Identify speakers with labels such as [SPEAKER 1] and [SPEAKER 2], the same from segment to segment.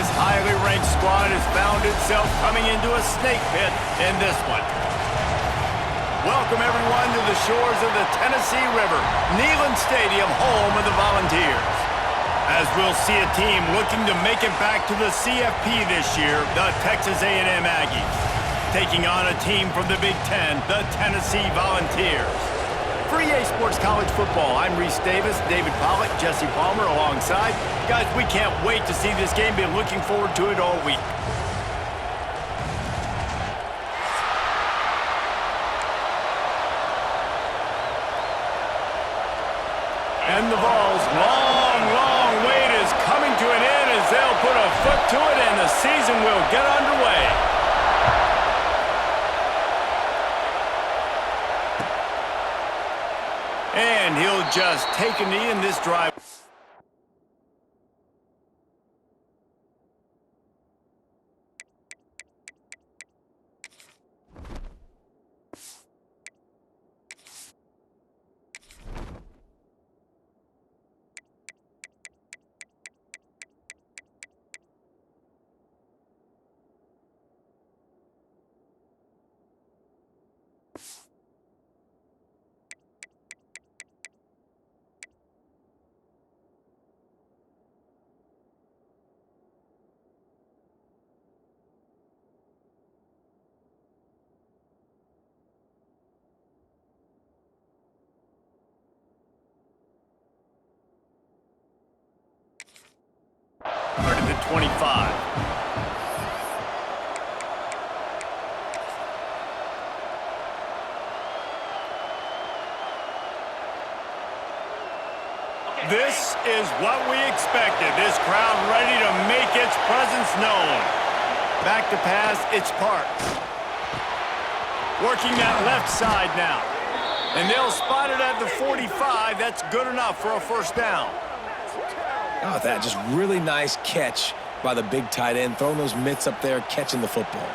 [SPEAKER 1] this highly ranked squad has found itself coming into a snake pit in this one. Welcome, everyone, to the shores of the Tennessee River, Neyland Stadium, home of the Volunteers. As we'll see a team looking to make it back to the CFP this year, the Texas A&M Aggies, taking on a team from the Big Ten, the Tennessee Volunteers. For EA Sports College Football, I'm Reese Davis, David Pollock, Jesse Palmer alongside. Guys, we can't wait to see this game. Been looking forward to it all week. And the ball's long wait is coming to an end as they'll put a foot to it and the season will get underway. And he'll just take a knee in this drive. To the 25. This is what we expected. This crowd ready to make its presence known. Back to pass, it's Parks. Working that left side now. And they'll spot it at the 45. That's good enough for a first down.
[SPEAKER 2] Oh, that just really nice catch by the big tight end, throwing those mitts up there, catching the football.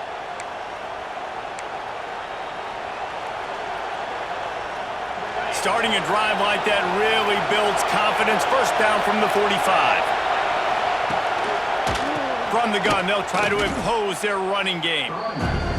[SPEAKER 1] Starting a drive like that really builds confidence. First down from the 45. From the gun, they'll try to impose their running game.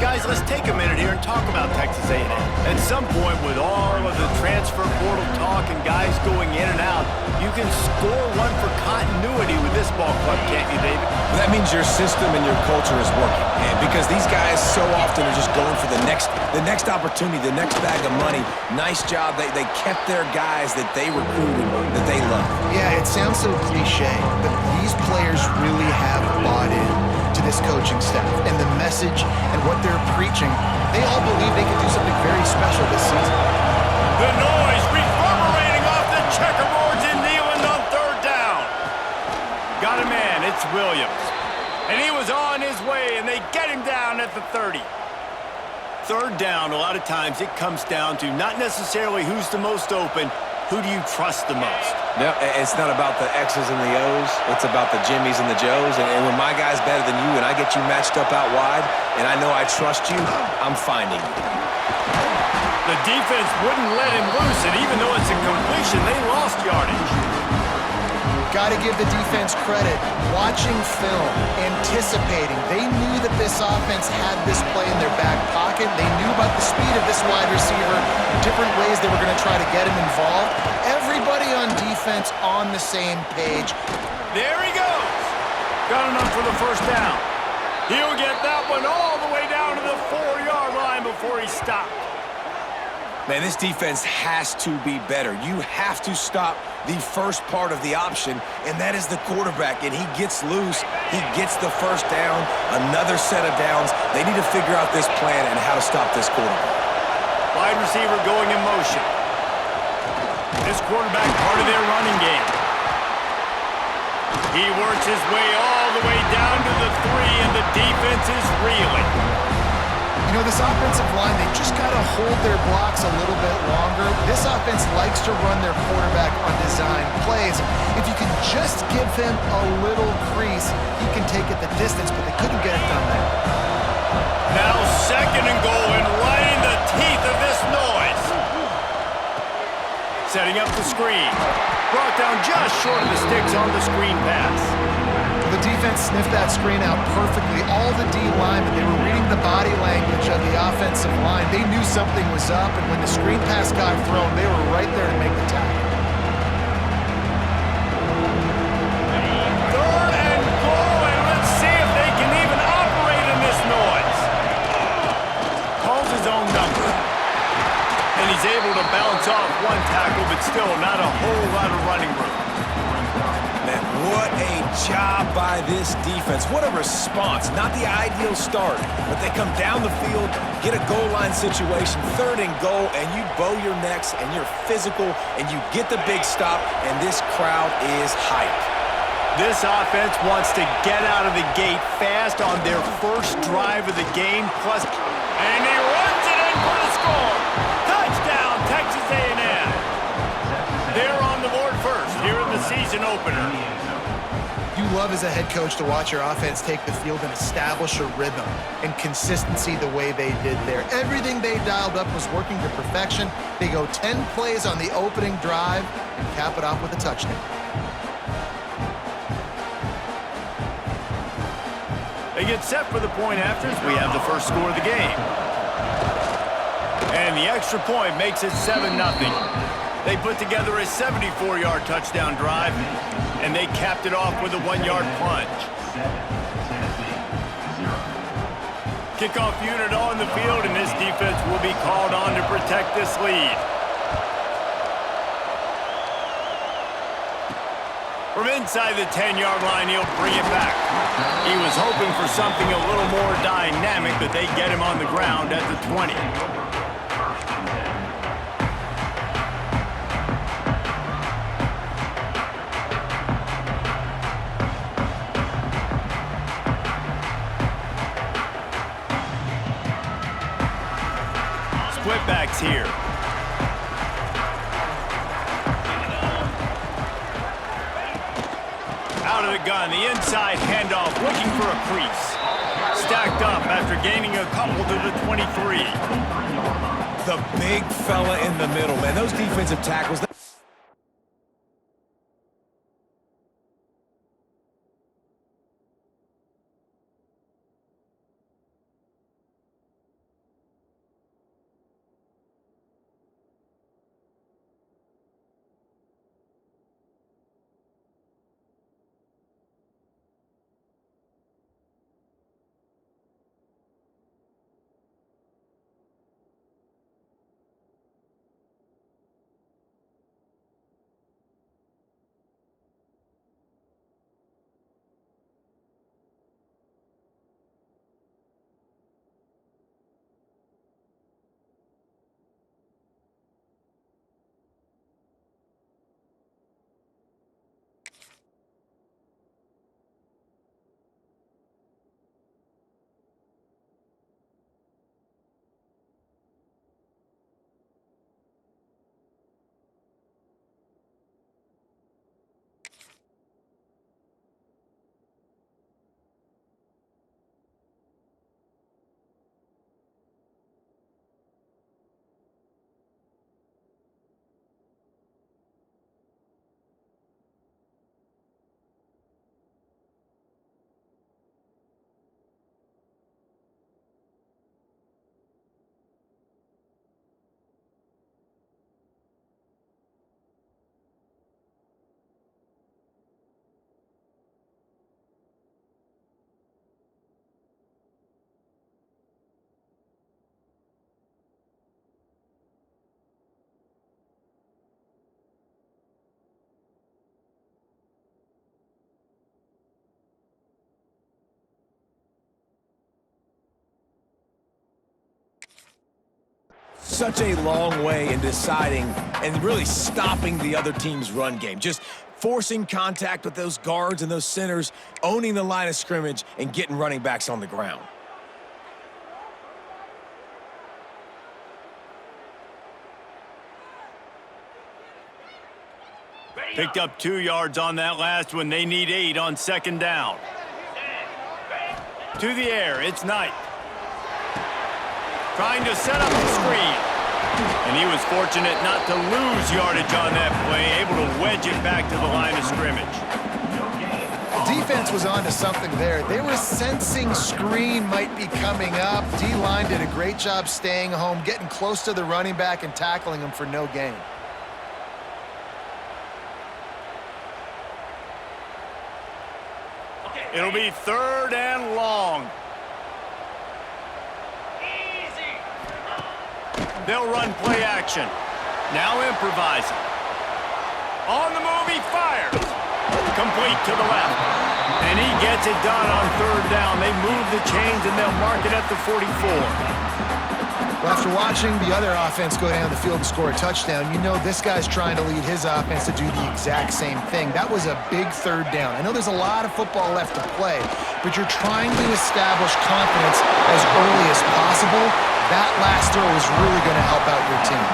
[SPEAKER 1] Guys, let's take a minute here and talk about Texas A&M. At some point, with all of the transfer portal talk and guys going in and out, you can score one for continuity with this ball club, can't you, David?
[SPEAKER 2] Well, that means your system and your culture is working, man, because these guys so often are just going for the next opportunity, the next bag of money. Nice job. They kept their guys that they recruited, that they love.
[SPEAKER 3] Yeah, it sounds so cliche, but these players really have bought in to this coaching staff and the message and what they're preaching. They all believe they can do something very special this season.
[SPEAKER 1] The noise reverberating off the checkerboards in Neyland on third down. Got a man, it's Williams. And he was on his way, and they get him down at the 30. Third down, a lot of times it comes down to not necessarily who's the most open, who do you trust the most?
[SPEAKER 2] No, it's not about the X's and the O's. It's about the Jimmies and the Joes. And when my guy's better than you and I get you matched up out wide and I know I trust you, I'm finding you.
[SPEAKER 1] The defense wouldn't let him loose, and even though it's a completion, they lost yardage.
[SPEAKER 3] Got to give the defense credit. Watching film, anticipating. They knew that this offense had this play in their back pocket. They knew about the speed of this wide receiver, different ways they were going to try to get him involved. Everybody on defense on the same page.
[SPEAKER 1] There he goes. Got enough for the first down. He'll get that one all the way down to the 4-yard line before he stopped.
[SPEAKER 2] Man, this defense has to be better. You have to stop the first part of the option, and that is the quarterback. And he gets loose. He gets the first down, another set of downs. They need to figure out this plan and how to stop this quarterback.
[SPEAKER 1] Wide receiver going in motion. This quarterback part of their running game. He works his way all the way down to the 3, and the defense is reeling.
[SPEAKER 3] You know, this offensive line, they just got to hold their blocks a little bit longer. This offense likes to run their quarterback on design plays. If you can just give him a little crease, he can take it the distance, but they couldn't get it done there.
[SPEAKER 1] Now second and goal, and right in the teeth of this noise. Setting up the screen. Brought down just short of the sticks on the screen pass.
[SPEAKER 3] The defense sniffed that screen out perfectly. All the D linemen, they were reading the body language of the offensive line. They knew something was up, and when the screen pass got thrown, they were right there to make the tackle.
[SPEAKER 1] Third and goal, and let's see if they can even operate in this noise. Calls his own number. And he's able to bounce off one tackle, but still not a whole lot of running room.
[SPEAKER 2] Man, what a job by this defense. What a response. Not the ideal start, but they come down the field, get a goal line situation, third and goal, and you bow your necks, and you're physical, and you get the big stop, and this crowd is hyped.
[SPEAKER 1] This offense wants to get out of the gate fast on their first drive of the game, plus, and he runs it in for the score. Touchdown, Texas A&M. They're on the board first here in the season opener.
[SPEAKER 3] You love as a head coach to watch your offense take the field and establish a rhythm and consistency the way they did there. Everything they dialed up was working to perfection. They go 10 plays on the opening drive and cap it off with a touchdown.
[SPEAKER 1] They get set for the point after as we have the first score of the game. And the extra point makes it 7-0. They put together a 74-yard touchdown drive, and they capped it off with a 1-yard plunge. Kickoff unit on the field, and this defense will be called on to protect this lead. From inside the 10-yard line, he'll bring it back. He was hoping for something a little more dynamic, but they get him on the ground at the 20. Split-backs here. Out of the gun, the inside handoff, looking for a crease. Stacked up after gaining a couple to the 23.
[SPEAKER 2] The big fella in the middle, man. Those defensive tackles. Such a long way in deciding and really stopping the other team's run game. Just forcing contact with those guards and those centers, owning the line of scrimmage, and getting running backs on the ground.
[SPEAKER 1] Picked up 2 yards on that last one. They need 8 on second down. To the air, it's Knight. Trying to set up the screen. And he was fortunate not to lose yardage on that play, able to wedge it back to the line of scrimmage.
[SPEAKER 3] Defense was onto something there. They were sensing screen might be coming up. D-line did a great job staying home, getting close to the running back and tackling him for no gain.
[SPEAKER 1] It'll be 3rd and long. They'll run play action. Now improvising. On the move, he fires. Complete to the left. And he gets it done on 3rd down. They move the chains, and they'll mark it at the 44.
[SPEAKER 3] Well, after watching the other offense go down the field and score a touchdown, you know this guy's trying to lead his offense to do the exact same thing. That was a big 3rd down. I know there's a lot of football left to play, but you're trying to establish confidence as early as possible. That last throw is really going to help out your team.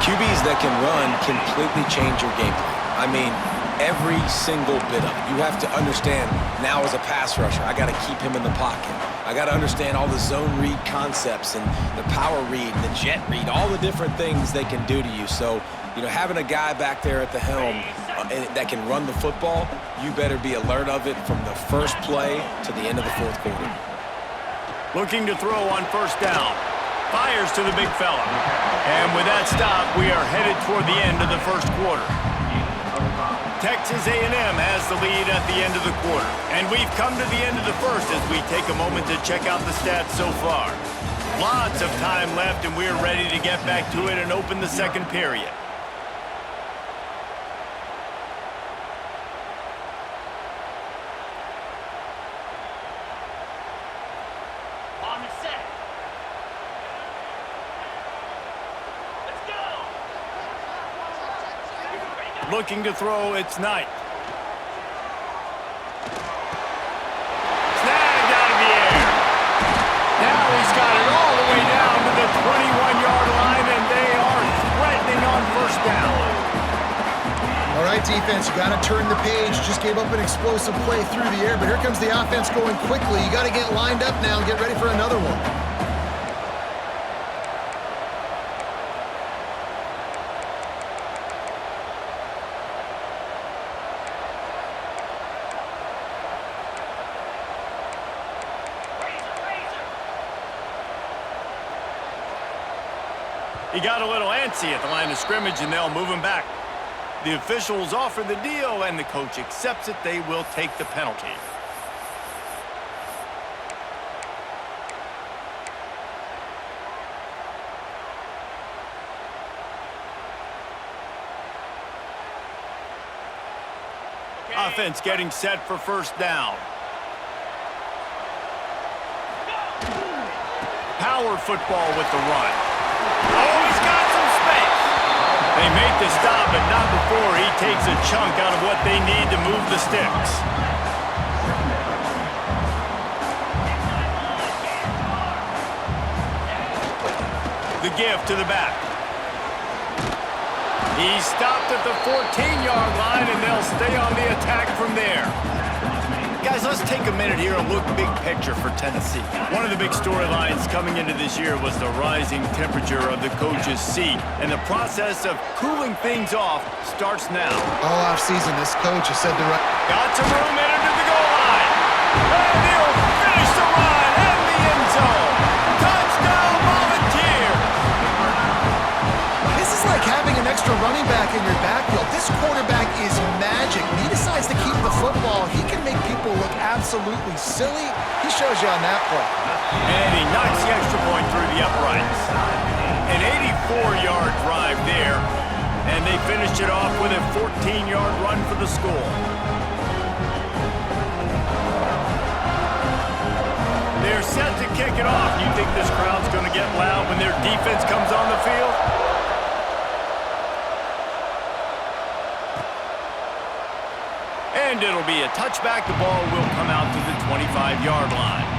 [SPEAKER 2] QBs that can run completely change your game plan. I mean, every single bit of it. You have to understand now as a pass rusher, I got to keep him in the pocket. I got to understand all the zone read concepts and the power read and the jet read, all the different things they can do to you. So, you know, having a guy back there at the helm that can run the football, you better be alert of it from the first play to the end of the 4th quarter.
[SPEAKER 1] Looking to throw on 1st down. Fires to the big fella. And with that stop, we are headed toward the end of the 1st quarter. Texas A&M has the lead at the end of the quarter. And we've come to the end of the 1st as we take a moment to check out the stats so far. Lots of time left, and we're ready to get back to it and open the 2nd period. Looking to throw, it's Knight. Snagged out of the air. Now he's got it all the way down to the 21-yard line, and they are threatening on 1st down.
[SPEAKER 3] All right, defense, you got to turn the page. Just gave up an explosive play through the air, but here comes the offense going quickly. You got to get lined up now and get ready for another one.
[SPEAKER 1] He got a little antsy at the line of scrimmage, and they'll move him back. The officials offer the deal, and the coach accepts it. They will take the penalty. Offense getting set for 1st down. Power football with the run. Oh, he's got some space. They make the stop, but not before he takes a chunk out of what they need to move the sticks. The give to the back. He stopped at the 14-yard line, and they'll stay on the attack from there. Guys, let's take a minute here and look big picture for Tennessee. One of the big storylines coming into this year was the rising temperature of the coach's seat, and the process of cooling things off starts now.
[SPEAKER 3] All offseason, this coach has said to run.
[SPEAKER 1] Got some room in into the goal line. And he'll finish the run and the end zone. Touchdown, Volunteers!
[SPEAKER 3] This is like having an extra running back in your backfield. This quarterback is magic. When he decides to keep the football, he can make people look absolutely silly. He shows you on that play.
[SPEAKER 1] And he knocks the extra point through the uprights. An 84-yard drive there, and they finished it off with a 14-yard run for the score. They're set to kick it off. You think this crowd's going to get loud when their defense comes on the field? And it'll be a touchback. The ball will come out to the 25-yard line.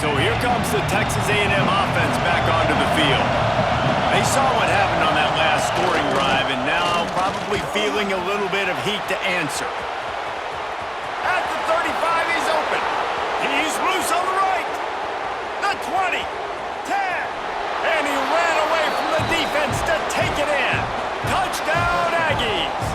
[SPEAKER 1] So here comes the Texas A&M offense back onto the field. They saw what happened on that last scoring drive, and now probably feeling a little bit of heat to answer. At the 35, he's open. He's loose on the right. The 20, 10, and he ran away from the defense to take it in. Touchdown, Aggies!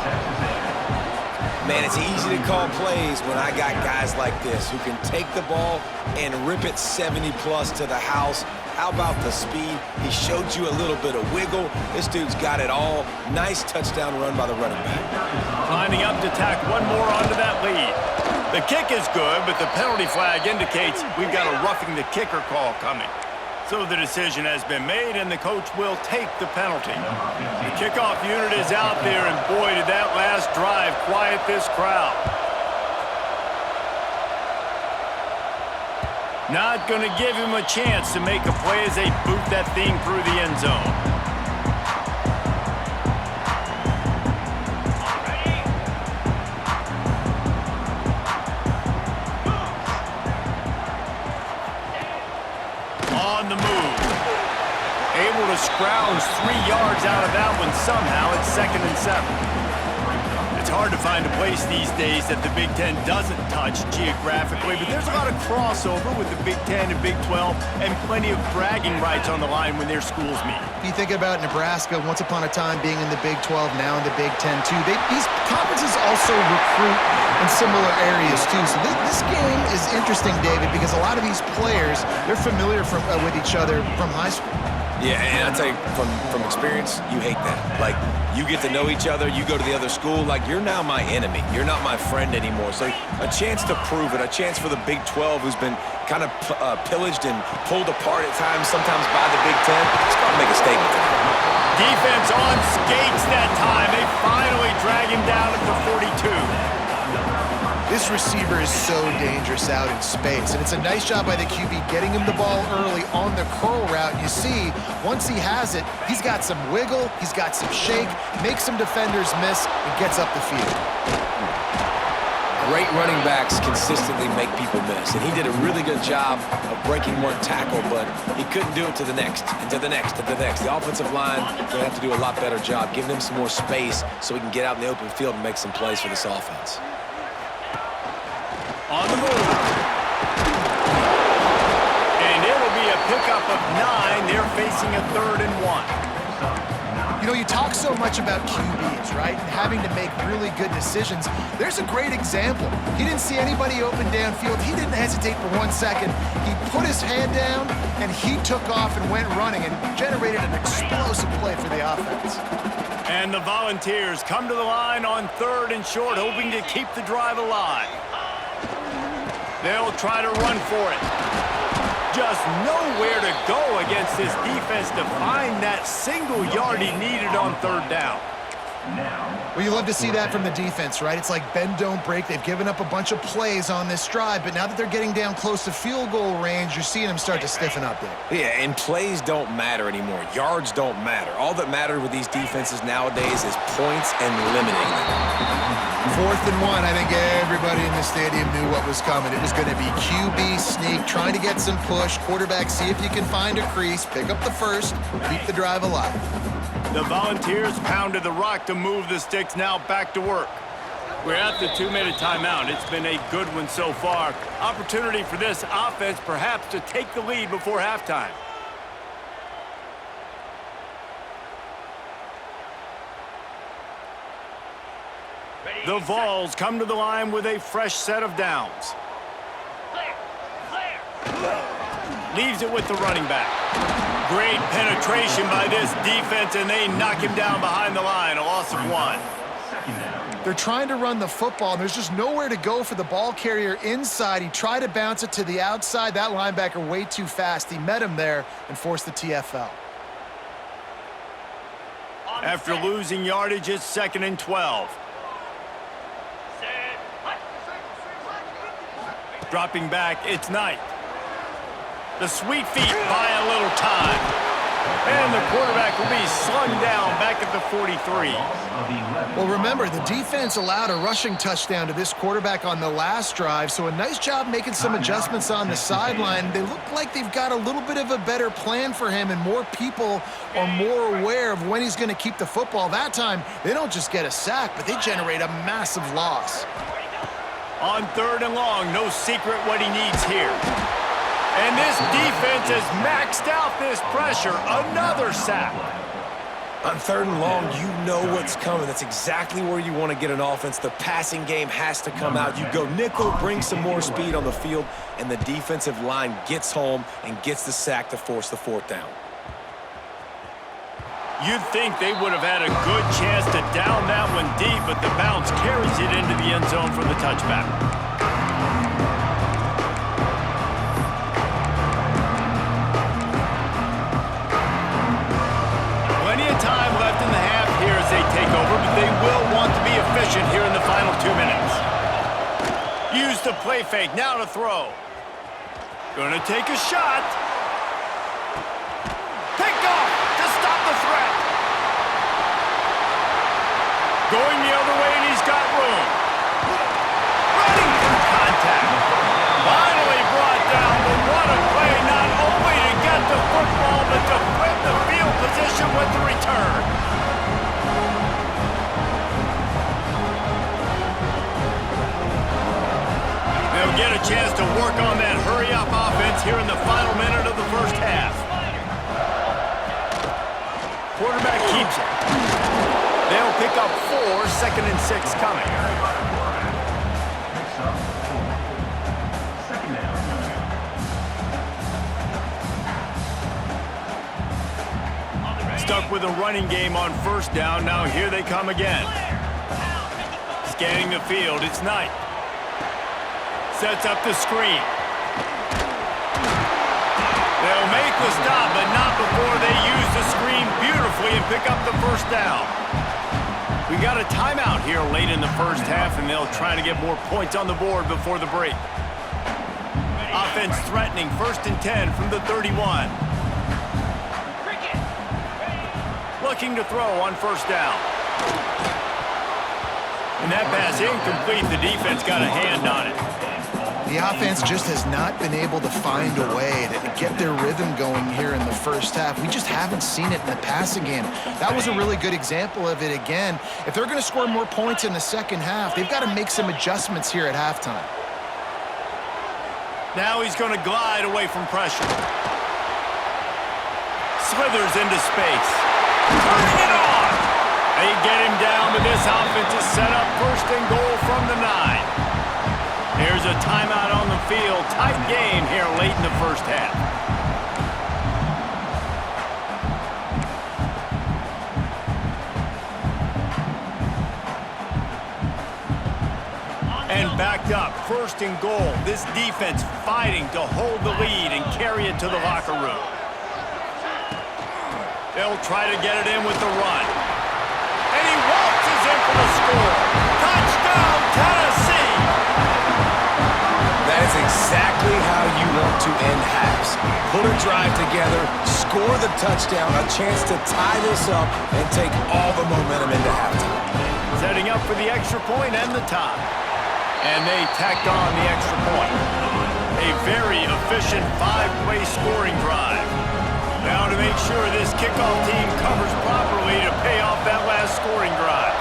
[SPEAKER 2] Man, it's easy to call plays when I got guys like this who can take the ball and rip it 70-plus to the house. How about the speed? He showed you a little bit of wiggle. This dude's got it all. Nice touchdown run by the running back.
[SPEAKER 1] Lining up to tack one more onto that lead. The kick is good, but the penalty flag indicates we've got a roughing the kicker call coming. So the decision has been made, and the coach will take the penalty. The kickoff unit is out there, and boy, did that last drive quiet this crowd. Not going to give him a chance to make a play as they boot that thing through the end zone. On the move. Able to scrounge 3 yards out of that one somehow. It's 2nd and 7. It's hard to find a place these days that the Big Ten doesn't touch geographically, but there's a lot of crossover with the Big Ten and Big 12 and plenty of bragging rights on the line when their schools meet.
[SPEAKER 3] You think about Nebraska, once upon a time being in the Big 12, now in the Big 10 too. These conferences also recruit in similar areas too. So this game is interesting, David, because a lot of these players, they're familiar with each other from high school.
[SPEAKER 2] Yeah, and I tell you, from experience, you hate that. Like, you get to know each other, you go to the other school, like, you're now my enemy. You're not my friend anymore. So a chance to prove it, a chance for the Big 12, who's been kind of pillaged and pulled apart at times, sometimes by the Big 10. It's got to make a statement today.
[SPEAKER 1] Defense on skates that time. They finally drag him down at the 42.
[SPEAKER 3] This receiver is so dangerous out in space, and it's a nice job by the QB getting him the ball early on the curl route. And you see, once he has it, he's got some wiggle, he's got some shake, makes some defenders miss, and gets up the field.
[SPEAKER 2] Great running backs consistently make people miss, and he did a really good job of breaking one tackle, but he couldn't do it to the next, and to the next, and to the next. The offensive line will have to do a lot better job, giving him some more space so he can get out in the open field and make some plays for this offense.
[SPEAKER 1] On the move. And it'll be a pickup of 9. They're facing a 3rd and 1.
[SPEAKER 3] You know, you talk so much about QBs, right? And having to make really good decisions. There's a great example. He didn't see anybody open downfield. He didn't hesitate for 1 second. He put his hand down, and he took off and went running and generated an explosive play for the offense.
[SPEAKER 1] And the Volunteers come to the line on 3rd and short, hoping to keep the drive alive. They'll try to run for it. Just nowhere to go against this defense to find that single yard he needed on 3rd down.
[SPEAKER 3] Well, you love to see that from the defense, right? It's like bend, don't break. They've given up a bunch of plays on this drive, but now that they're getting down close to field goal range, you're seeing them start to stiffen up there.
[SPEAKER 2] Yeah, and plays don't matter anymore. Yards don't matter. All that matters with these defenses nowadays is points and limiting them.
[SPEAKER 3] 4th and 1, I think everybody in the stadium knew what was coming. It was going to be QB sneak, trying to get some push. Quarterback, see if you can find a crease, pick up the first, keep the drive alive.
[SPEAKER 1] The Volunteers pounded the rock to move the sticks, now back to work. We're at the 2-minute timeout. It's been a good one so far. Opportunity for this offense perhaps to take the lead before halftime. The Vols come to the line with a fresh set of downs. Leaves it with the running back. Great penetration by this defense, and they knock him down behind the line, a loss of 1.
[SPEAKER 3] They're trying to run the football, and there's just nowhere to go for the ball carrier inside. He tried to bounce it to the outside. That linebacker way too fast. He met him there and forced the TFL.
[SPEAKER 1] After losing yardage, it's 2nd and 12. Dropping back, it's Knight. The sweet feet buy a little time. And the quarterback will be slung down back at the 43.
[SPEAKER 3] Well, remember, the defense allowed a rushing touchdown to this quarterback on the last drive, so a nice job making some adjustments on the sideline. They look like they've got a little bit of a better plan for him, and more people are more aware of when he's going to keep the football. That time, they don't just get a sack, but they generate a massive loss.
[SPEAKER 1] On 3rd and long, no secret what he needs here. And this defense has maxed out this pressure. Another sack.
[SPEAKER 2] On 3rd and long, you know what's coming. That's exactly where you want to get an offense. The passing game has to come out. You go nickel, bring some more speed on the field, and the defensive line gets home and gets the sack to force the 4th down.
[SPEAKER 1] You'd think they would have had a good chance to down that one deep, but the bounce carries it into the end zone for the touchback. Time left in the half here as they take over, but they will want to be efficient here in the final 2 minutes. Use the play fake, now to throw. Gonna take a shot. Picked off to stop the threat. Going the other way, and he's got room. Running through contact. Finally brought down, but what a play, not only to get the football, but to flip the field position with the return. They'll get a chance to work on that hurry-up offense here in the final minute of the first half. Quarterback keeps it. They'll pick up 4, 2nd and 6 coming. Stuck with a running game on 1st down. Now here they come again. Scanning the field, it's Knight. Sets up the screen. They'll make the stop, but not before they use the screen beautifully and pick up the 1st down. We got a timeout here late in the first half, and they'll try to get more points on the board before the break. Offense threatening 1st and 10 from the 31. Looking to throw on 1st down. And that pass incomplete. The defense got a hand on it.
[SPEAKER 3] The offense just has not been able to find a way to get their rhythm going here in the first half. We just haven't seen it in the passing game. That was a really good example of it again. If they're going to score more points in the second half, they've got to make some adjustments here at halftime.
[SPEAKER 1] Now he's going to glide away from pressure. Slithers into space. Turning it on! They get him down, but this offense is set up 1st and goal from the 9. Here's a timeout on the field. Tight game here late in the first half. And backed up, 1st and goal. This defense fighting to hold the lead and carry it to the locker room. They'll try to get it in with the run. And he waltzes in for the score. Touchdown, Tennessee!
[SPEAKER 2] That is exactly how you want to end halves. Put a drive together, score the touchdown, a chance to tie this up, and take all the momentum into halftime.
[SPEAKER 1] Setting up for the extra point and the tie. And they tacked on the extra point. A very efficient 5-play scoring drive. Now to make sure this kickoff team covers properly to pay off that last scoring drive.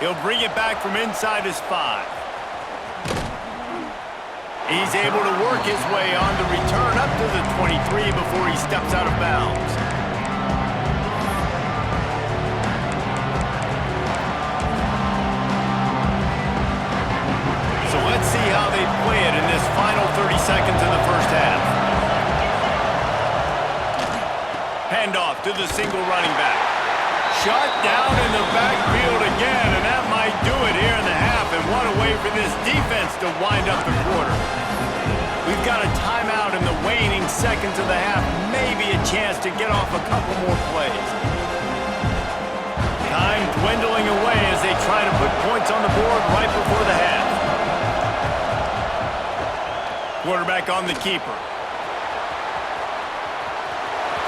[SPEAKER 1] He'll bring it back from inside his 5. He's able to work his way on the return up to the 23 before he steps out of bounds. So let's see how they play it in this final 30 seconds of the first half. Handoff to the single running back. Shot down in the backfield again, and that might do it here in the half. And what a way for this defense to wind up the quarter. We've got a timeout in the waning seconds of the half. Maybe a chance to get off a couple more plays. Time dwindling away as they try to put points on the board right before the half. Quarterback on the keeper.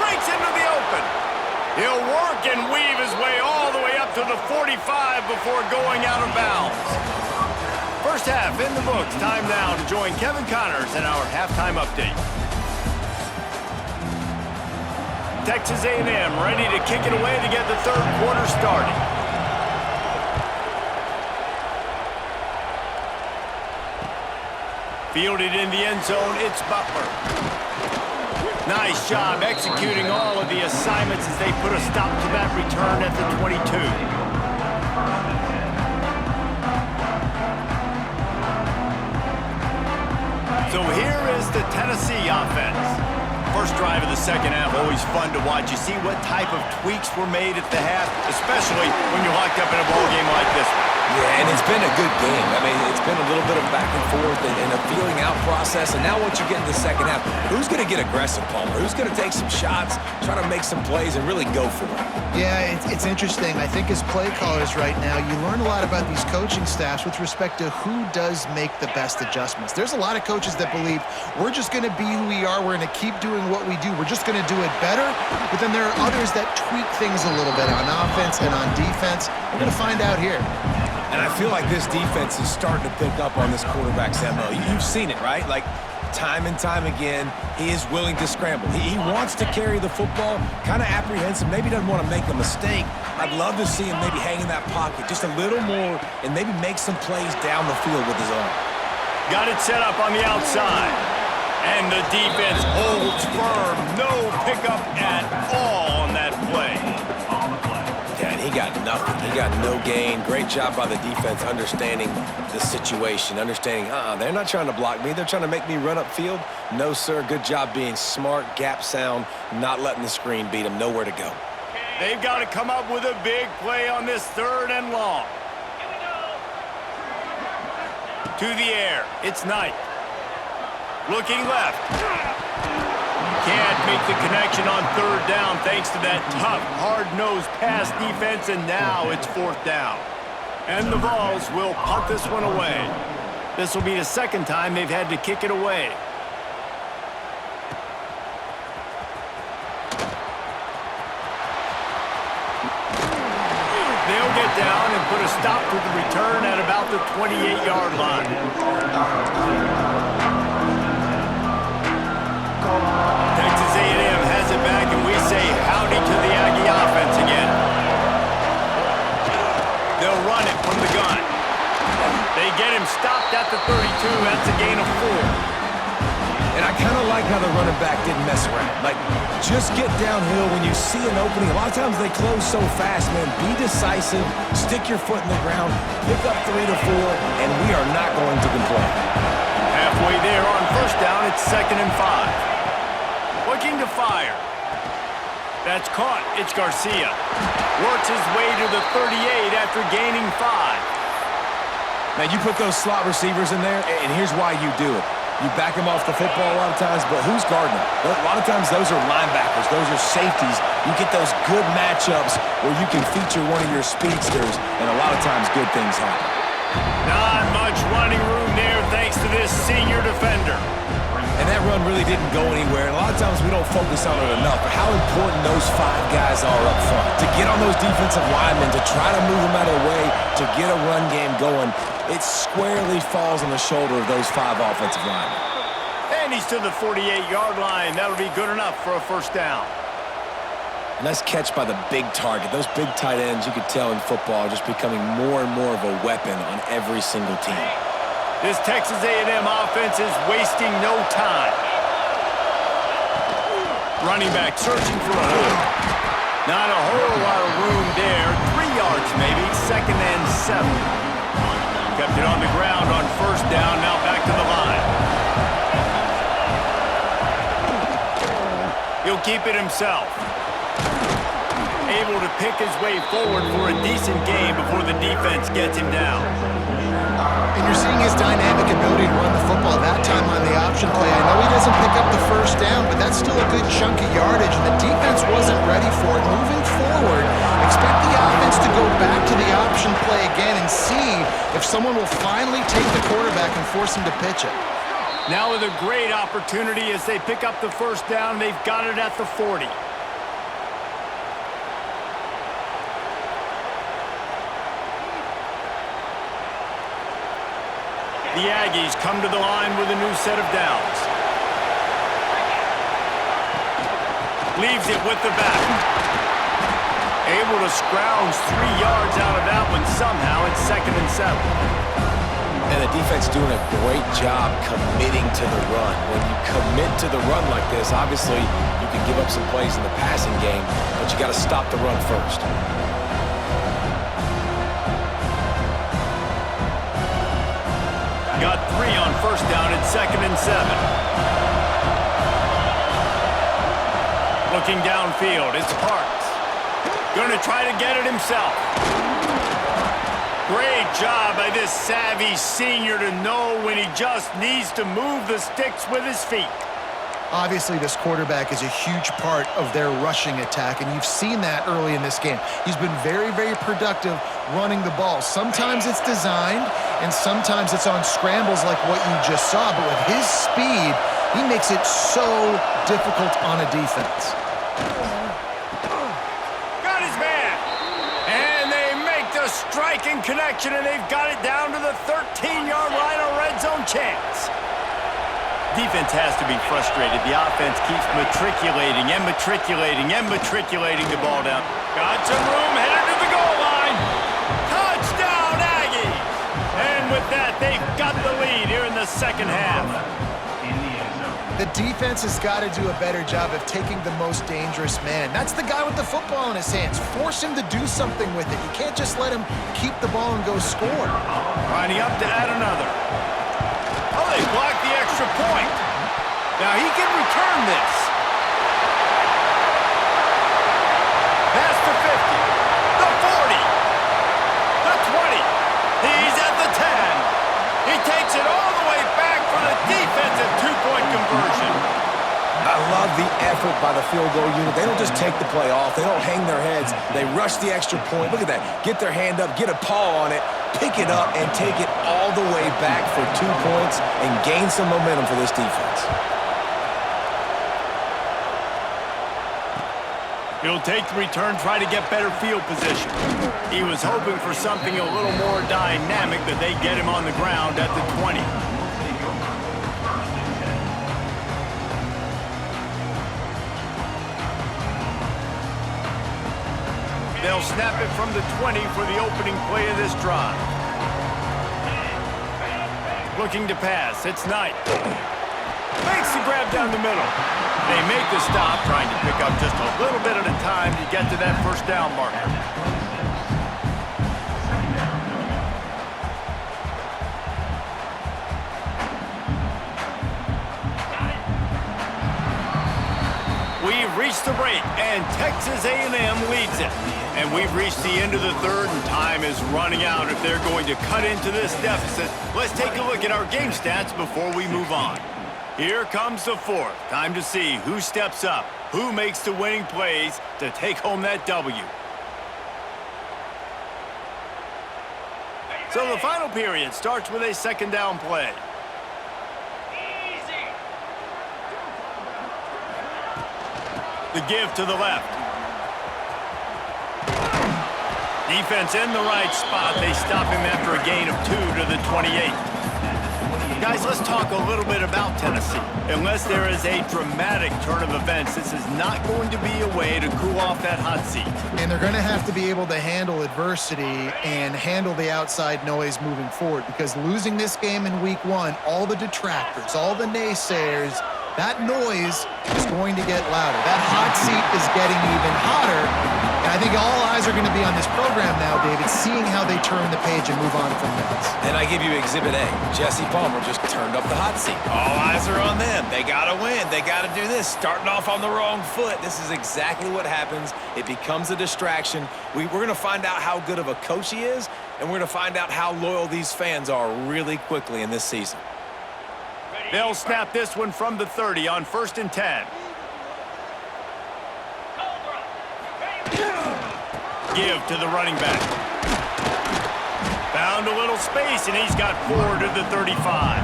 [SPEAKER 1] Breaks into the open. He'll work and weave his way all the way up to the 45 before going out of bounds. First half in the books. Time now to join Kevin Connors in our halftime update. Texas A&M ready to kick it away to get the third quarter started. Fielded in the end zone, it's Butler. Nice job executing all of the assignments as they put a stop to that return at the 22. So here is the Tennessee offense. First drive of the second half, always fun to watch. You see what type of tweaks were made at the half, especially when you're locked up in a ball game like this one.
[SPEAKER 2] Yeah, and it's been a good game. I mean, it's been a little bit of back and forth and a feeling out process. And now once you get in the second half, who's going to get aggressive, Palmer? Who's going to take some shots, try to make some plays, and really go for it?
[SPEAKER 3] Yeah, it's interesting. I think as play callers right now, you learn a lot about these coaching staffs with respect to who does make the best adjustments. There's a lot of coaches that believe we're just going to be who we are. We're going to keep doing what we do. We're just going to do it better. But then there are others that tweak things a little bit on offense and on defense. We're going to find out here.
[SPEAKER 2] And I feel like this defense is starting to pick up on this quarterback's MO. You've seen it, right? Like, time and time again, he is willing to scramble. He wants to carry the football, kind of apprehensive, maybe doesn't want to make a mistake. I'd love to see him maybe hang in that pocket just a little more and maybe make some plays down the field with his arm.
[SPEAKER 1] Got it set up on the outside. And the defense holds firm. No pickup at all on that play.
[SPEAKER 2] Yeah, and he got nothing. He got no gain. Great job by the defense understanding the situation, understanding, they're not trying to block me. They're trying to make me run upfield. No, sir. Good job being smart, gap sound, not letting the screen beat him. Nowhere to go.
[SPEAKER 1] They've got to come up with a big play on this 3rd and long. To the air. It's Knight. Looking left. Can't make the connection on 3rd down thanks to that tough, hard-nosed pass defense, and now it's 4th down. And the Vols will punt this one away. This will be the second time they've had to kick it away. They'll get down and put a stop to the return at about the 28-yard line. Texas A&M has it back, and we say howdy to the Aggie offense again. They'll run it from the gun. They get him stopped at the 32. That's a gain of 4.
[SPEAKER 2] And I kind of like how the running back didn't mess around. Like, just get downhill when you see an opening. A lot of times they close so fast, man. Be decisive, stick your foot in the ground, pick up 3 to 4, and we are not going to complain.
[SPEAKER 1] Halfway there on 1st down, it's 2nd and 5. Looking to fire. That's caught. It's Garcia. Works his way to the 38 after gaining 5.
[SPEAKER 2] Now, you put those slot receivers in there, and here's why you do it. You back them off the football a lot of times, but who's guarding them? A lot of times those are linebackers. Those are safeties. You get those good matchups where you can feature one of your speedsters, and a lot of times good things happen.
[SPEAKER 1] Not much running room there thanks to this senior defender.
[SPEAKER 2] And that run really didn't go anywhere. And a lot of times we don't focus on it enough, but how important those 5 guys are up front. To get on those defensive linemen, to try to move them out of the way, to get a run game going, it squarely falls on the shoulder of those 5 offensive linemen.
[SPEAKER 1] And he's to the 48-yard line. That'll be good enough for a 1st down.
[SPEAKER 2] Nice catch by the big target. Those big tight ends, you could tell in football, are just becoming more and more of a weapon on every single team.
[SPEAKER 1] This Texas A&M offense is wasting no time. Running back searching for a hole. Not a whole lot of room there. 3 yards maybe. 2nd and 7. Kept it on the ground on 1st down. Now back to the line. He'll keep it himself. Able to pick his way forward for a decent game before the defense gets him down.
[SPEAKER 3] And you're seeing his dynamic ability to run the football that time on the option play. I know he doesn't pick up the 1st down, but that's still a good chunk of yardage, and the defense wasn't ready for it. Moving forward, expect the offense to go back to the option play again and see if someone will finally take the quarterback and force him to pitch it.
[SPEAKER 1] Now with a great opportunity as they pick up the 1st down, they've got it at the 40. The Aggies come to the line with a new set of downs. Leaves it with the back. Able to scrounge 3 yards out of that one somehow. It's 2nd and 7.
[SPEAKER 2] And the defense doing a great job committing to the run. When you commit to the run like this, obviously you can give up some plays in the passing game, but you got to stop the run first.
[SPEAKER 1] Got 3 on first down at 2nd and 7. Looking downfield, it's Parks. Gonna try to get it himself. Great job by this savvy senior to know when he just needs to move the sticks with his feet.
[SPEAKER 3] Obviously, this quarterback is a huge part of their rushing attack, and you've seen that early in this game. He's been very, very productive running the ball. Sometimes it's designed, and sometimes it's on scrambles like what you just saw, but with his speed, he makes it so difficult on a defense.
[SPEAKER 1] Got his man! And they make the striking connection, and they've got it down to the 13-yard line, a red zone chance. Defense has to be frustrated. The offense keeps matriculating and matriculating and matriculating the ball down. Got some room, headed to the goal line. Touchdown, Aggies! And with that, they've got the lead here in the second half.
[SPEAKER 3] The defense has got to do a better job of taking the most dangerous man. That's the guy with the football in his hands. Force him to do something with it. You can't just let him keep the ball and go score.
[SPEAKER 1] Lining up to add another. Oh, they blocked the extra point. Now he can return this. Pass to 50, the 40, the 20. He's at the 10. He takes it all the way back for the defensive two-point conversion.
[SPEAKER 2] I love the effort by the field goal unit. They don't just take the play off. They don't hang their heads. They rush the extra point. Look at that. Get their hand up, get a paw on it, pick it up, and take it all the way back for 2 points and gain some momentum for this defense.
[SPEAKER 1] He'll take the return, try to get better field position. He was hoping for something a little more dynamic, but they get him on the ground at the 20. They'll snap it from the 20 for the opening play of this drive. Looking to pass, it's Knight. Makes the grab down the middle. They make the stop, trying to pick up just a little bit at a time to get to that first down marker. We've reached the break, and Texas A&M leads it. And we've reached the end of the third, and time is running out if they're going to cut into this deficit. Let's take a look at our game stats before we move on. Here comes the fourth. Time to see who steps up, who makes the winning plays to take home that W. So the final period starts with a second down play. The give to the left. Defense in the right spot. They stop him after a gain of 2 to the 28. Guys, let's talk a little bit about Tennessee. Unless there is a dramatic turn of events, this is not going to be a way to cool off that hot seat.
[SPEAKER 3] And they're going to have to be able to handle adversity and handle the outside noise moving forward, because losing this game in week 1, all the detractors, all the naysayers, that noise is going to get louder. That hot seat is getting even hotter. And I think all eyes are going to be on this program now, David, seeing how they turn the page and move on from this.
[SPEAKER 2] And I give you Exhibit A. Jesse Palmer just turned up the hot seat. All eyes are on them. They got to win. They got to do this. Starting off on the wrong foot. This is exactly what happens. It becomes a distraction. We're going to find out how good of a coach he is, and we're going to find out how loyal these fans are really quickly in this season.
[SPEAKER 1] They'll snap this one from the 30 on 1st and 10. Give to the running back. Found a little space, and he's got 4 to the 35.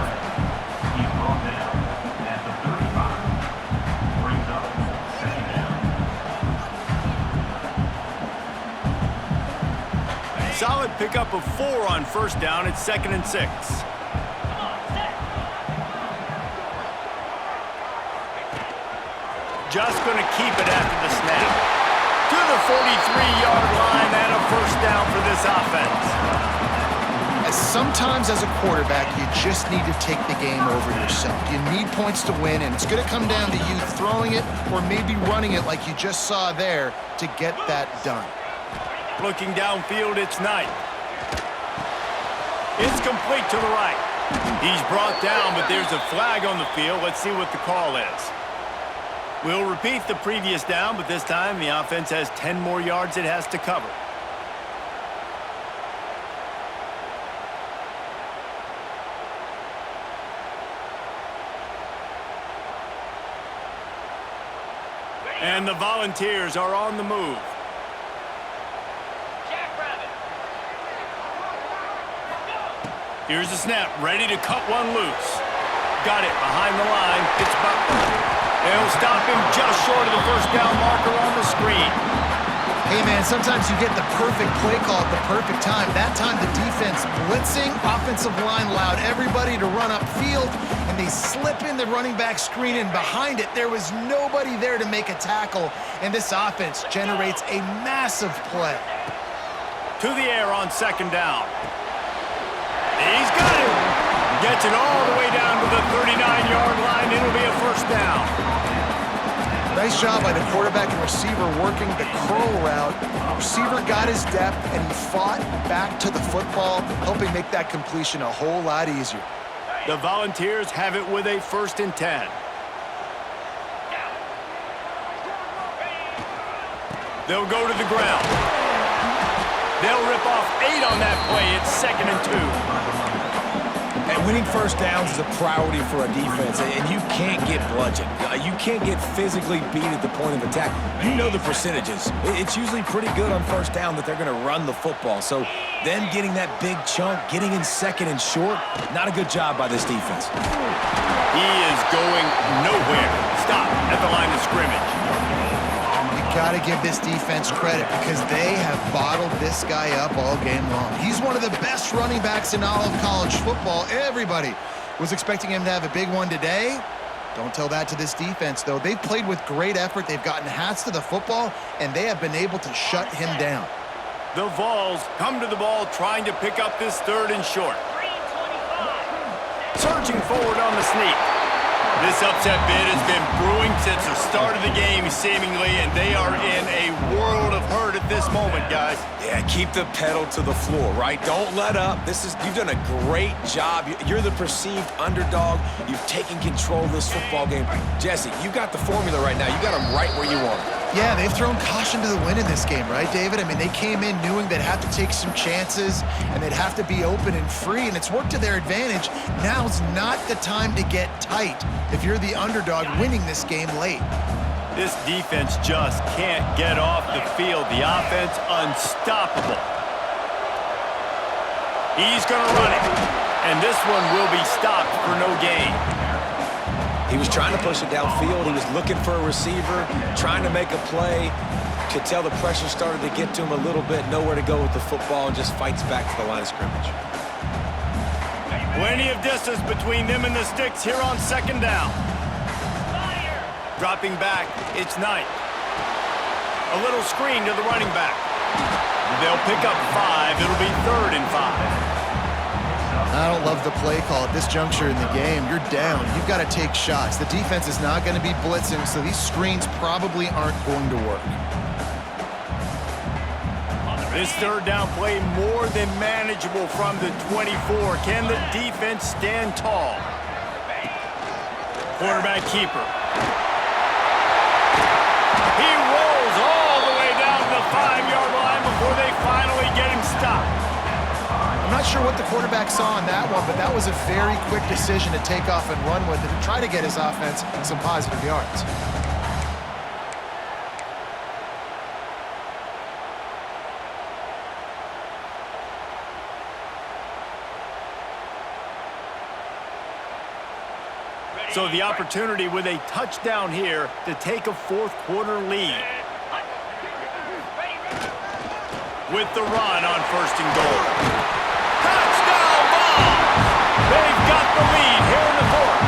[SPEAKER 1] Solid pickup of 4 on first down at 2nd and 6. Just going to keep it after the snap. To the 43-yard line and a first down for this offense.
[SPEAKER 3] Sometimes as a quarterback, you just need to take the game over yourself. You need points to win, and it's going to come down to you throwing it or maybe running it like you just saw there to get that done.
[SPEAKER 1] Looking downfield, it's Knight. It's complete to the right. He's brought down, but there's a flag on the field. Let's see what the call is. We'll repeat the previous down, but this time the offense has 10 more yards it has to cover. And the Volunteers are on the move. Here's the snap, ready to cut one loose. Got it behind the line. It's Butler. They'll stop him just short of the first down marker on the screen.
[SPEAKER 3] Hey, man, sometimes you get the perfect play call at the perfect time. That time the defense blitzing, offensive line allowed everybody to run upfield, and they slip in the running back screen, and behind it there was nobody there to make a tackle, and this offense generates a massive play.
[SPEAKER 1] To the air on second down. He's got it. Gets it all the way down to the 39-yard line. It'll be a first down.
[SPEAKER 3] Nice job by the quarterback and receiver working the curl route. Receiver got his depth, and he fought back to the football, helping make that completion a whole lot easier.
[SPEAKER 1] The Volunteers have it with a 1st and 10. They'll go to the ground. They'll rip off 8 on that play. It's 2nd and 2.
[SPEAKER 2] And winning first downs is a priority for a defense, and you can't get bludgeoned. You can't get physically beat at the point of attack. You know the percentages. It's usually pretty good on first down that they're going to run the football. So then getting that big chunk, getting in 2nd and short, not a good job by this defense.
[SPEAKER 1] He is going nowhere. Stop at the line of scrimmage.
[SPEAKER 3] Got to give this defense credit because they have bottled this guy up all game long. He's one of the best running backs in all of college football. Everybody was expecting him to have a big one today. Don't tell that to this defense, though. They've played with great effort. They've gotten hats to the football, and they have been able to shut him down.
[SPEAKER 1] The Vols come to the ball trying to pick up this 3rd and short. Surging forward on the sneak. This upset bid has been brewing since the start of the game, seemingly, and they are in a world of hurt at this moment, guys.
[SPEAKER 2] Yeah, keep the pedal to the floor, right? Don't let up. You've done a great job. You're the perceived underdog. You've taken control of this football game. Jesse, you got the formula right now. You got them right where you want them.
[SPEAKER 3] Yeah, they've thrown caution to the wind in this game, right, David? I mean, they came in knowing they'd have to take some chances, and they'd have to be open and free, and it's worked to their advantage. Now's not the time to get tight if you're the underdog winning this game late.
[SPEAKER 1] This defense just can't get off the field. The offense unstoppable. He's going to run it, and this one will be stopped for no gain.
[SPEAKER 2] He was trying to push it downfield. He was looking for a receiver, trying to make a play. Could tell the pressure started to get to him a little bit, nowhere to go with the football, and just fights back to the line of scrimmage.
[SPEAKER 1] Plenty of distance between them and the sticks here on 2nd down. Dropping back, it's Knight. A little screen to the running back. They'll pick up 5. It'll be 3rd and 5.
[SPEAKER 3] I don't love the play call at this juncture in the game. You're down. You've got to take shots. The defense is not going to be blitzing, so these screens probably aren't going to work.
[SPEAKER 1] This 3rd down play more than manageable from the 24. Can the defense stand tall? Quarterback keeper. He rolls all the way down to the 5-yard line before they finally get him stopped.
[SPEAKER 3] I'm not sure what the quarterback saw on that one, but that was a very quick decision to take off and run with it and try to get his offense some positive yards.
[SPEAKER 1] So the opportunity with a touchdown here to take a 4th quarter lead. With the run on 1st and goal. Touchdown ball! They've got the lead here in the 4th.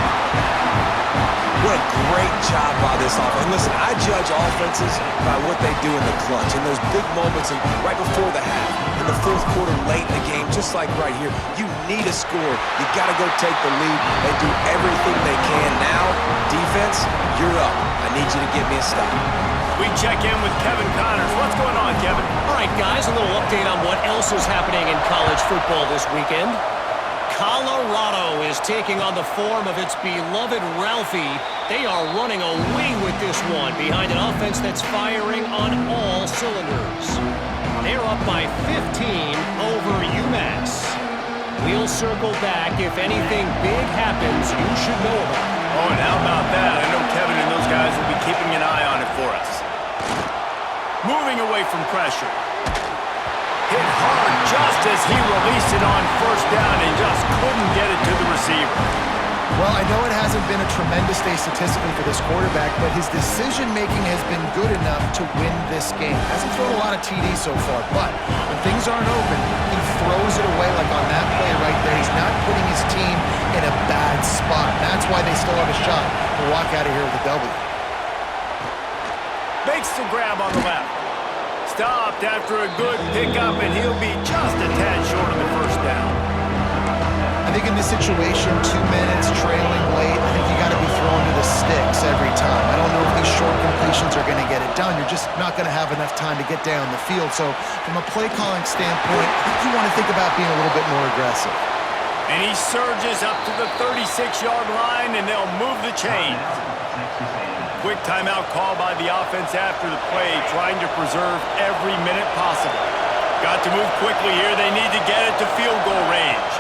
[SPEAKER 2] What a great job by this offense. And listen, I judge offenses by what they do in the clutch, in those big moments and right before the half, in the fourth quarter, late in the game, just like right here. You need a score. You got to go take the lead and do everything they can. Now, defense, you're up. I need you to get me a stop.
[SPEAKER 1] We check in with Kevin Connors. What's going on, Kevin?
[SPEAKER 4] All right, guys, a little update on what else is happening in college football this weekend. Colorado is taking on the form of its beloved Ralphie. They are running away with this one behind an offense that's firing on all cylinders. They're up by 15 over UMass. We'll circle back if anything big happens you should know about.
[SPEAKER 1] Oh, and how about that? I know Kevin and those guys will be keeping an eye on it for us. Moving away from pressure. Hit hard just as he released it on first down and just couldn't get it to the receiver.
[SPEAKER 3] Well, I know it hasn't been a tremendous day statistically for this quarterback, but his decision-making has been good enough to win this game. Hasn't thrown a lot of TDs so far, but when things aren't open, he throws it away like on that play right there. He's not putting his team in a bad spot. That's why they still have a shot to walk out of here with a W.
[SPEAKER 1] Makes the grab on the left. Stopped after a good pickup, and he'll be just a tad short of the first down.
[SPEAKER 3] I think in this situation, 2 minutes, trailing late, I think you got to be thrown to the sticks every time. I don't know if these short completions are going to get it done. You're just not going to have enough time to get down the field. So from a play calling standpoint, I think you want to think about being a little bit more aggressive.
[SPEAKER 1] And he surges up to the 36-yard line, and they'll move the chains. Quick timeout call by the offense after the play, trying to preserve every minute possible. Got to move quickly here. They need to get it to field goal range.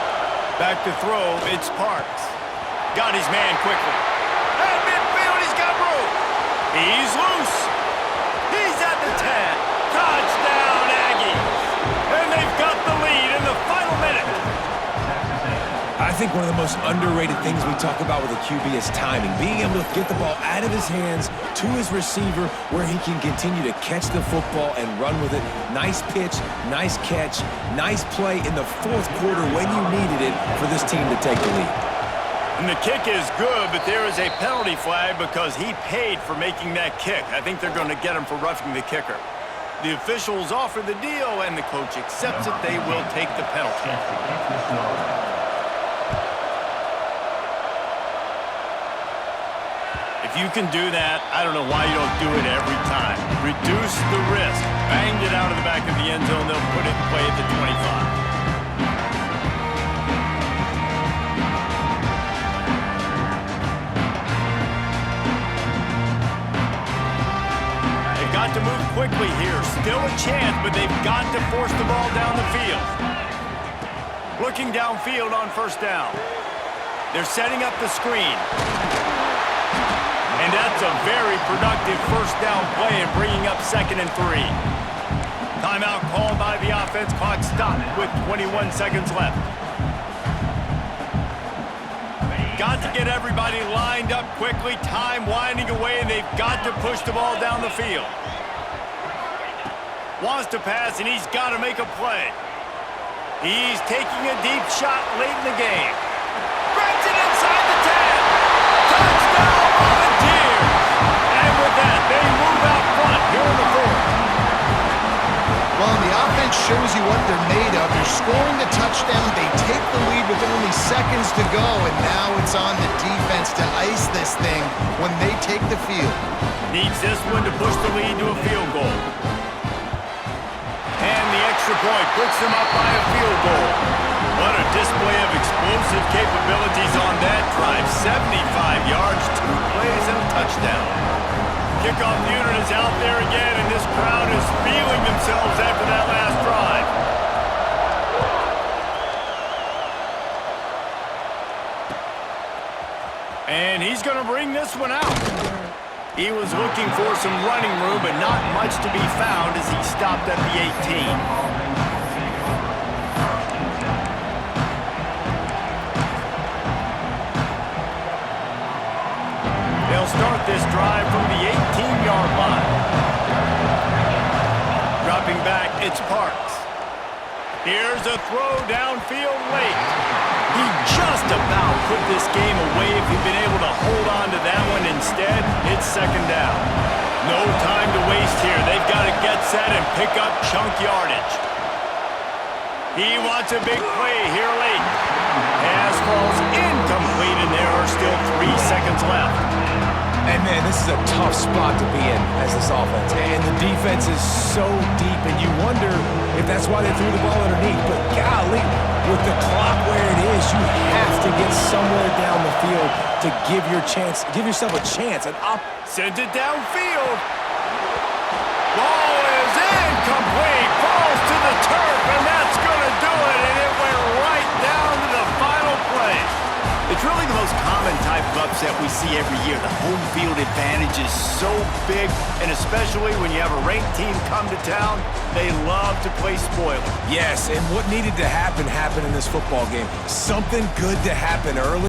[SPEAKER 1] Back to throw, it's Parks. Got his man quickly. At midfield, he's got room. He's loose. He's at the 10. Touchdown, Aggies. And they've got the lead in the final minute.
[SPEAKER 2] I think one of the most underrated things we talk about with a QB is timing. Being able to get the ball out of his hands to his receiver where he can continue to catch the football and run with it. Nice pitch, nice catch, nice play in the fourth quarter when you needed it for this team to take the lead.
[SPEAKER 1] And the kick is good, but there is a penalty flag because he paid for making that kick. I think they're going to get him for roughing the kicker. The officials offer the deal, and the coach accepts it. They will take the penalty. If you can do that, I don't know why you don't do it every time. Reduce the risk. Banged it out of the back of the end zone. They'll put it in play at the 25. They've got to move quickly here. Still a chance, but they've got to force the ball down the field. Looking downfield on first down. They're setting up the screen. And that's a very productive first down play and bringing up 2nd and 3. Timeout called by the offense. Clock stopped with 21 seconds left. Got to get everybody lined up quickly. Time winding away, and they've got to push the ball down the field. Wants to pass, and he's got to make a play. He's taking a deep shot late in the game. Grabs it inside the 10. Touchdown, Volunteers! And with that, they move out front here in the fourth.
[SPEAKER 3] Well, and the offense shows you what they're made of. They're scoring the touchdown. They take the lead with only seconds to go, and now it's on the defense to ice this thing when they take the field.
[SPEAKER 1] Needs this one to push the lead to a field goal. And the extra point puts them up by a field goal. What a display of explosive capabilities on that drive. 75 yards, 2 plays, and a touchdown. Kickoff unit is out there again, and this crowd is feeling themselves after that last drive. And he's going to bring this one out. He was looking for some running room, but not much to be found as he stopped at the 18. They'll start this drive from the 18-yard line. Dropping back, it's Parks. Here's a throw downfield late. He He just about put this game away if he'd been able to hold on to that one. Instead, it's second down. No time to waste here. They've got to get set and pick up chunk yardage. He wants a big play here late. Pass falls incomplete, and there are still 3 seconds left.
[SPEAKER 2] And, man, this is a tough spot to be in as this offense. And the defense is so deep, and you wonder if that's why they threw the ball underneath. But, golly, with the clock where it is, you have to get somewhere down the field to give yourself a chance.
[SPEAKER 1] Sends it downfield. Ball is incomplete. Falls to the turf, and that's going to do it. And it went right down to the final play. It's really the most common type of upset we see every year. The home field advantage is so big, and especially when you have a ranked team come to town, they love to play spoiler.
[SPEAKER 2] Yes, and what needed to happen happened in this football game. Something good to happen early.